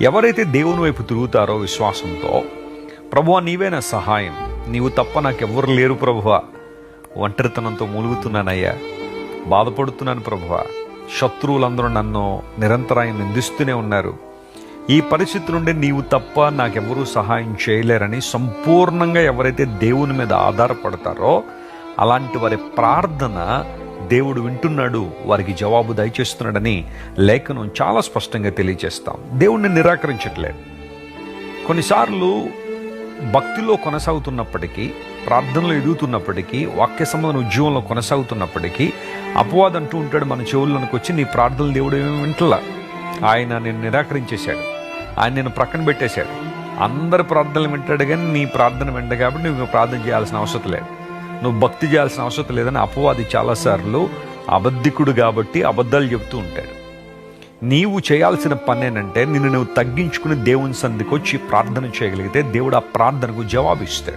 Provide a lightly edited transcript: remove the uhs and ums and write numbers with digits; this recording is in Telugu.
ఎవరైతే దేవుని వైపు తిరుగుతారో విశ్వాసంతో, ప్రభువా నీవే నా సహాయం, నీవు తప్ప నాకెవ్వరు లేరు ప్రభువా, ఒంటరితనంతో మూలుగుతున్నానయ్యా, బాధపడుతున్నాను ప్రభువా, శత్రువులందరూ నన్ను నిరంతరాయం నిందిస్తూనే ఉన్నారు, ఈ పరిస్థితి నుండి నీవు తప్ప నాకెవ్వరూ సహాయం చేయలేరని సంపూర్ణంగా ఎవరైతే దేవుని మీద ఆధారపడతారో అలాంటి వారి ప్రార్థన దేవుడు వింటున్నాడు, వారికి జవాబు దయచేస్తున్నాడని లేఖనం చాలా స్పష్టంగా తెలియజేస్తాం. దేవుణ్ణి నిరాకరించట్లేదు. కొన్నిసార్లు భక్తిలో కొనసాగుతున్నప్పటికీ, ప్రార్థనలో ఎదుగుతున్నప్పటికీ, వాక్య సంబంధం ఉద్యోగంలో కొనసాగుతున్నప్పటికీ అపవాది అంటూ ఉంటాడు మన చెవుల్లోనికి వచ్చి, నీ ప్రార్థనలు దేవుడు ఏమీ వింటలా, ఆయన నేను నిరాకరించేశాడు, ఆయన నేను ప్రక్కన పెట్టేశాడు, అందరి ప్రార్థనలు వింటాడు కానీ నీ ప్రార్థన వింట కాబట్టి నువ్వు ప్రార్థన చేయాల్సిన అవసరం లేదు, నువ్వు భక్తి చేయాల్సిన అవసరం లేదని అపవాది చాలాసార్లు అబద్ధికుడు కాబట్టి అబద్ధాలు చెబుతూ ఉంటాడు. నీవు చేయాల్సిన పని ఏంటంటే నిన్ను నువ్వు తగ్గించుకుని దేవుని సన్నిధికి వచ్చి ప్రార్థన చేయగలిగితే దేవుడు ఆ ప్రార్థనకు జవాబిస్తాడు.